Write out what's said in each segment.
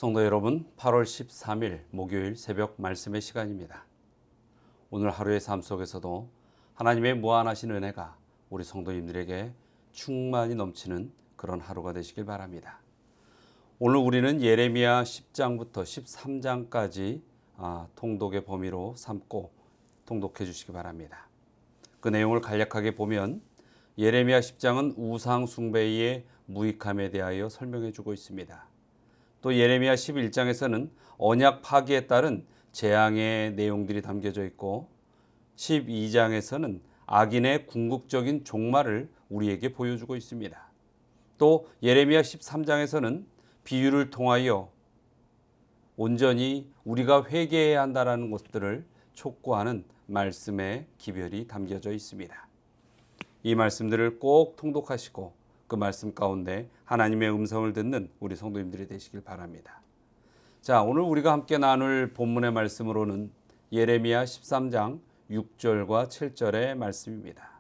성도 여러분, 8월 13일 목요일 새벽 말씀의 시간입니다. 오늘 하루의 삶 속에서도 하나님의 무한하신 은혜가 우리 성도님들에게 충만히 넘치는 그런 하루가 되시길 바랍니다. 오늘 우리는 예레미야 10장부터 13장까지 통독의 범위로 삼고 통독해 주시기 바랍니다. 그 내용을 간략하게 보면 예레미야 10장은 우상 숭배의 무익함에 대하여 설명해 주고 있습니다. 또 예레미야 11장에서는 언약 파기에 따른 재앙의 내용들이 담겨져 있고 12장에서는 악인의 궁극적인 종말을 우리에게 보여주고 있습니다. 또 예레미야 13장에서는 비유를 통하여 온전히 우리가 회개해야 한다는 것들을 촉구하는 말씀의 기별이 담겨져 있습니다. 이 말씀들을 꼭 통독하시고 그 말씀 가운데 하나님의 음성을 듣는 우리 성도님들이 되시길 바랍니다. 자, 오늘 우리가 함께 나눌 본문의 말씀으로는 예레미야 13장 6절과 7절의 말씀입니다.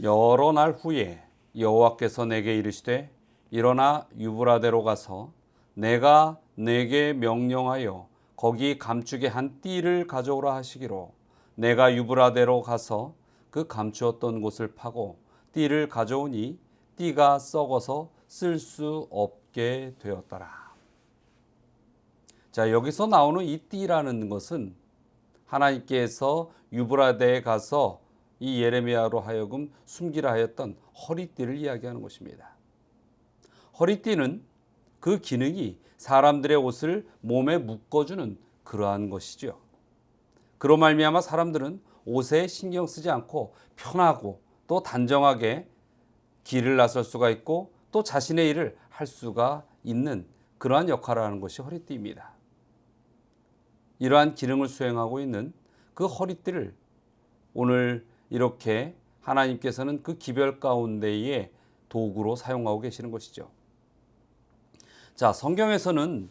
여러 날 후에 여호와께서 내게 이르시되 일어나 유브라데로 가서 내가 내게 명령하여 거기 감추게 한 띠를 가져오라 하시기로 내가 유브라데로 가서 그 감추었던 곳을 파고 띠를 가져오니 띠가 썩어서 쓸 수 없게 되었더라. 자, 여기서 나오는 이 띠라는 것은 하나님께서 유브라데에 가서 이 예레미야로 하여금 숨기라 하였던 허리띠를 이야기하는 것입니다. 허리띠는 그 기능이 사람들의 옷을 몸에 묶어주는 그러한 것이죠. 그로 말미암아 사람들은 옷에 신경 쓰지 않고 편하고 또 단정하게 길을 나설 수가 있고 또 자신의 일을 할 수가 있는 그러한 역할을 하는 것이 허리띠입니다. 이러한 기능을 수행하고 있는 그 허리띠를 오늘 이렇게 하나님께서는 그 기별 가운데의 도구로 사용하고 계시는 것이죠. 자, 성경에서는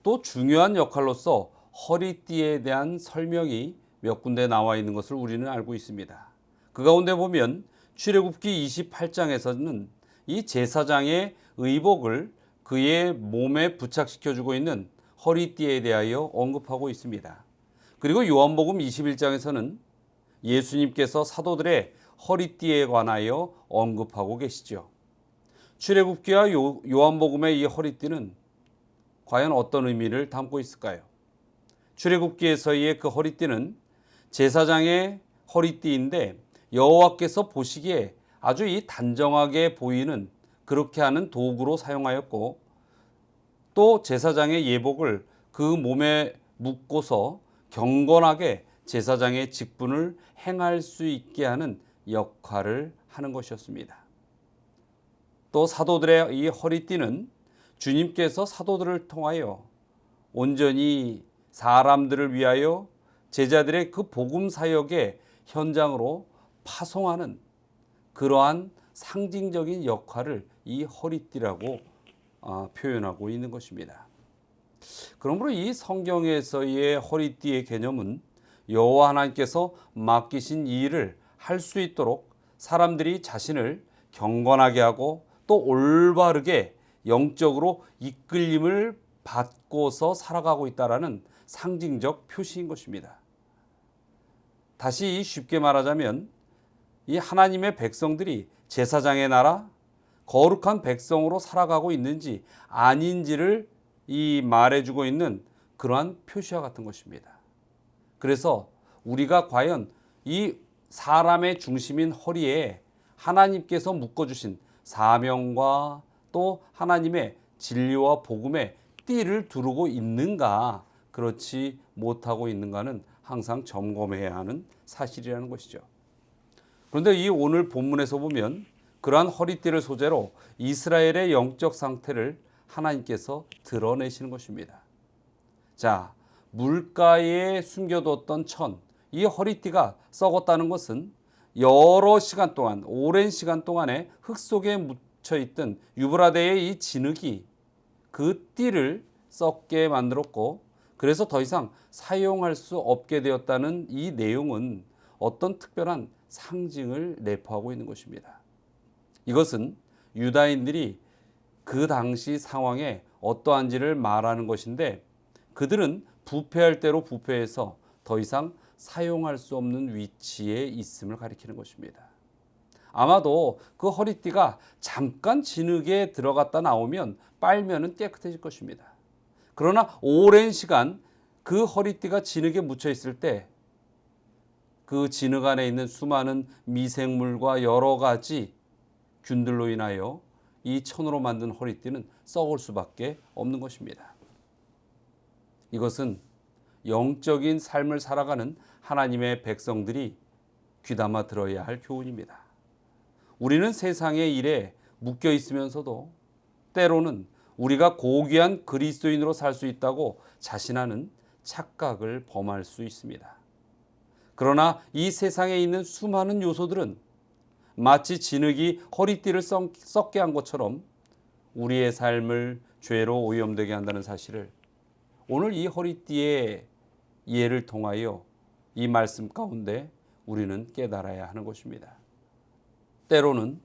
또 중요한 역할로서 허리띠에 대한 설명이 몇 군데 나와 있는 것을 우리는 알고 있습니다. 그 가운데 보면 출애굽기 28장에서는 이 제사장의 의복을 그의 몸에 부착시켜주고 있는 허리띠에 대하여 언급하고 있습니다. 그리고 요한복음 21장에서는 예수님께서 사도들의 허리띠에 관하여 언급하고 계시죠. 출애굽기와 요한복음의 이 허리띠는 과연 어떤 의미를 담고 있을까요? 출애굽기에서의 그 허리띠는 제사장의 허리띠인데 여호와께서 보시기에 아주 이 단정하게 보이는 그렇게 하는 도구로 사용하였고 또 제사장의 예복을 그 몸에 묶고서 경건하게 제사장의 직분을 행할 수 있게 하는 역할을 하는 것이었습니다. 또 사도들의 이 허리띠는 주님께서 사도들을 통하여 온전히 사람들을 위하여 제자들의 그 복음 사역의 현장으로 파송하는 그러한 상징적인 역할을 이 허리띠라고 표현하고 있는 것입니다. 그러므로 이 성경에서의 허리띠의 개념은 여호와 하나님께서 맡기신 일을 할 수 있도록 사람들이 자신을 경건하게 하고 또 올바르게 영적으로 이끌림을 받고서 살아가고 있다라는 상징적 표시인 것입니다. 다시 쉽게 말하자면 이 하나님의 백성들이 제사장의 나라, 거룩한 백성으로 살아가고 있는지 아닌지를 이 말해주고 있는 그러한 표시와 같은 것입니다. 그래서 우리가 과연 이 사람의 중심인 허리에 하나님께서 묶어주신 사명과 또 하나님의 진리와 복음의 띠를 두르고 있는가, 그렇지 못하고 있는가는 항상 점검해야 하는 사실이라는 것이죠. 그런데 이 오늘 본문에서 보면 그러한 허리띠를 소재로 이스라엘의 영적 상태를 하나님께서 드러내시는 것입니다. 자, 물가에 숨겨뒀던 천, 이 허리띠가 썩었다는 것은 여러 시간 동안, 오랜 시간 동안에 흙 속에 묻혀있던 유브라데의 이 진흙이 그 띠를 썩게 만들었고 그래서 더 이상 사용할 수 없게 되었다는 이 내용은 어떤 특별한 상징을 내포하고 있는 것입니다. 이것은 유다인들이 그 당시 상황에 어떠한지를 말하는 것인데 그들은 부패할 대로 부패해서 더 이상 사용할 수 없는 위치에 있음을 가리키는 것입니다. 아마도 그 허리띠가 잠깐 진흙에 들어갔다 나오면 빨면은 깨끗해질 것입니다. 그러나 오랜 시간 그 허리띠가 진흙에 묻혀 있을 때 그 진흙 안에 있는 수많은 미생물과 여러 가지 균들로 인하여 이 천으로 만든 허리띠는 썩을 수밖에 없는 것입니다. 이것은 영적인 삶을 살아가는 하나님의 백성들이 귀담아 들어야 할 교훈입니다. 우리는 세상의 일에 묶여 있으면서도 때로는 우리가 고귀한 그리스도인으로 살 수 있다고 자신하는 착각을 범할 수 있습니다. 그러나 이 세상에 있는 수많은 요소들은 마치 진흙이 허리띠를 썩게 한 것처럼 우리의 삶을 죄로 오염되게 한다는 사실을 오늘 이 허리띠의 예를 통하여 이 말씀 가운데 우리는 깨달아야 하는 것입니다. 때로는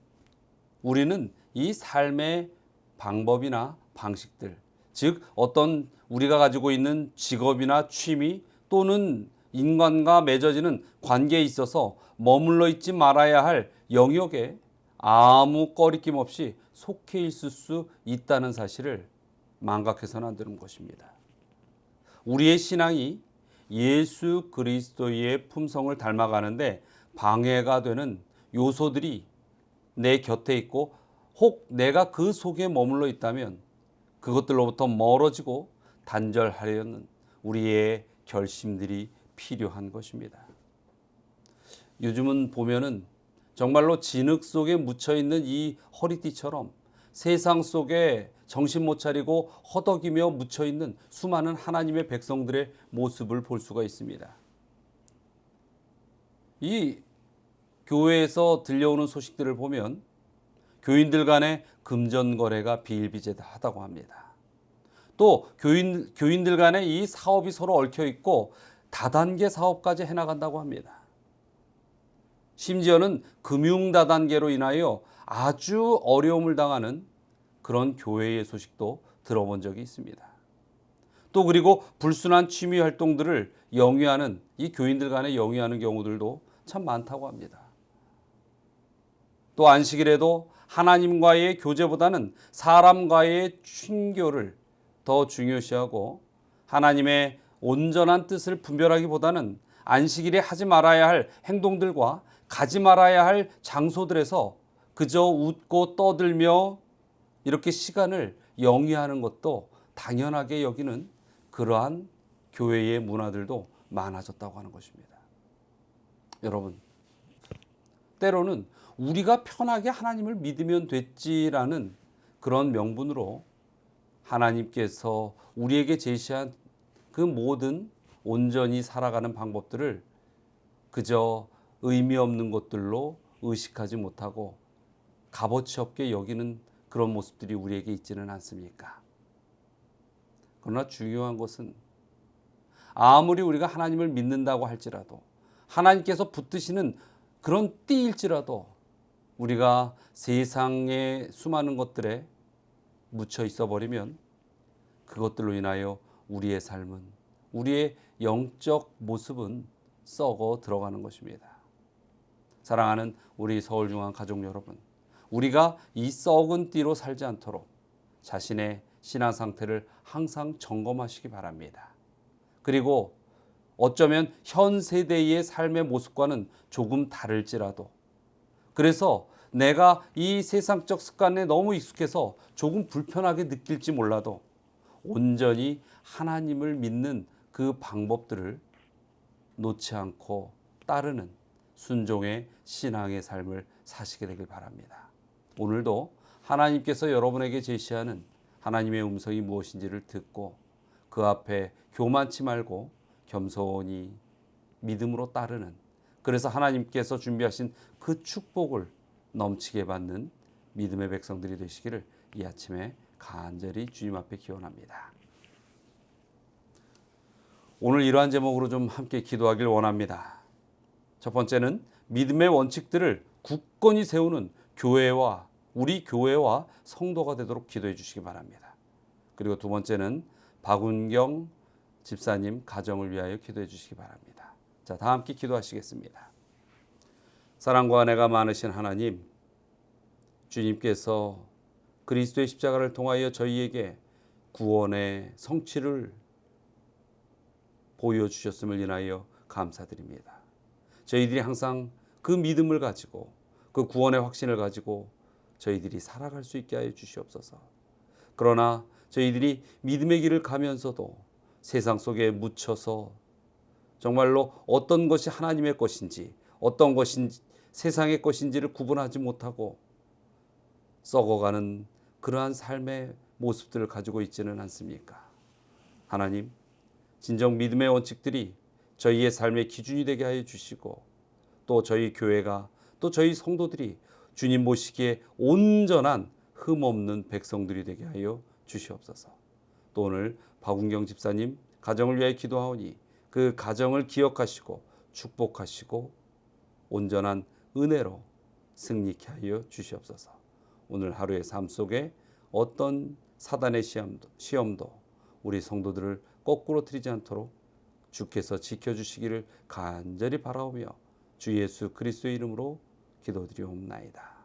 우리는 이 삶의 방법이나 방식들, 즉 어떤 우리가 가지고 있는 직업이나 취미 또는 인간과 맺어지는 관계에 있어서 머물러 있지 말아야 할 영역에 아무 꺼리낌 없이 속해 있을 수 있다는 사실을 망각해서는 안 되는 것입니다. 우리의 신앙이 예수 그리스도의 품성을 닮아가는데 방해가 되는 요소들이 내 곁에 있고 혹 내가 그 속에 머물러 있다면 그것들로부터 멀어지고 단절하려는 우리의 결심들이 필요한 것입니다. 요즘은 보면은 정말로 진흙 속에 묻혀 있는 이 허리띠처럼 세상 속에 정신 못 차리고 허덕이며 묻혀 있는 수많은 하나님의 백성들의 모습을 볼 수가 있습니다. 이 교회에서 들려오는 소식들을 보면 교인들 간의 금전 거래가 비일비재하다고 합니다. 또 교인들 간의 이 사업이 서로 얽혀 있고 다단계 사업까지 해나간다고 합니다. 심지어는 금융다단계로 인하여 아주 어려움을 당하는 그런 교회의 소식도 들어본 적이 있습니다. 또 그리고 불순한 취미 활동들을 영위하는 이 교인들 간에 영위하는 경우들도 참 많다고 합니다. 또 안식일에도 하나님과의 교제보다는 사람과의 친교를 더 중요시하고 하나님의 온전한 뜻을 분별하기보다는 안식일에 하지 말아야 할 행동들과 가지 말아야 할 장소들에서 그저 웃고 떠들며 이렇게 시간을 영위하는 것도 당연하게 여기는 그러한 교회의 문화들도 많아졌다고 하는 것입니다. 여러분, 때로는 우리가 편하게 하나님을 믿으면 됐지라는 그런 명분으로 하나님께서 우리에게 제시한 그 모든 온전히 살아가는 방법들을 그저 의미 없는 것들로 의식하지 못하고 값어치 없게 여기는 그런 모습들이 우리에게 있지는 않습니까? 그러나 중요한 것은 아무리 우리가 하나님을 믿는다고 할지라도 하나님께서 붙드시는 그런 띠일지라도 우리가 세상의 수많은 것들에 묻혀 있어 버리면 그것들로 인하여 우리의 삶은, 우리의 영적 모습은 썩어 들어가는 것입니다. 사랑하는 우리 서울중앙 가족 여러분, 우리가 이 썩은 띠로 살지 않도록 자신의 신앙 상태를 항상 점검하시기 바랍니다. 그리고 어쩌면 현 세대의 삶의 모습과는 조금 다를지라도, 그래서 내가 이 세상적 습관에 너무 익숙해서 조금 불편하게 느낄지 몰라도 온전히 하나님을 믿는 그 방법들을 놓지 않고 따르는 순종의 신앙의 삶을 사시게 되길 바랍니다. 오늘도 하나님께서 여러분에게 제시하는 하나님의 음성이 무엇인지를 듣고 그 앞에 교만치 말고 겸손히 믿음으로 따르는, 그래서 하나님께서 준비하신 그 축복을 넘치게 받는 믿음의 백성들이 되시기를 이 아침에 간절히 주님 앞에 기원합니다. 오늘 이러한 제목으로 좀 함께 기도하길 원합니다. 첫 번째는 믿음의 원칙들을 굳건히 세우는 교회와 우리 교회와 성도가 되도록 기도해 주시기 바랍니다. 그리고 두 번째는 박운경 집사님 가정을 위하여 기도해 주시기 바랍니다. 자, 다 함께 기도하시겠습니다. 사랑과 은혜가 많으신 하나님, 주님께서 그리스도의 십자가를 통하여 저희에게 구원의 성취를 보여주셨음을 인하여 감사드립니다. 저희들이 항상 그 믿음을 가지고 그 구원의 확신을 가지고 저희들이 살아갈 수 있게 하여 주시옵소서. 그러나 저희들이 믿음의 길을 가면서도 세상 속에 묻혀서 정말로 어떤 것이 하나님의 것인지 어떤 것인지 세상의 것인지를 구분하지 못하고 썩어가는 그러한 삶의 모습들을 가지고 있지는 않습니까? 하나님, 진정 믿음의 원칙들이 저희의 삶의 기준이 되게 하여 주시고 또 저희 교회가 또 저희 성도들이 주님 모시기에 온전한 흠없는 백성들이 되게 하여 주시옵소서. 또 오늘 박운경 집사님 가정을 위하여 기도하오니 그 가정을 기억하시고 축복하시고 온전한 은혜로 승리케 하여 주시옵소서. 오늘 하루의 삶 속에 어떤 사단의 시험도 우리 성도들을 거꾸로 틀리지 않도록 주께서 지켜주시기를 간절히 바라오며 주 예수 그리스도의 이름으로 기도드리옵나이다.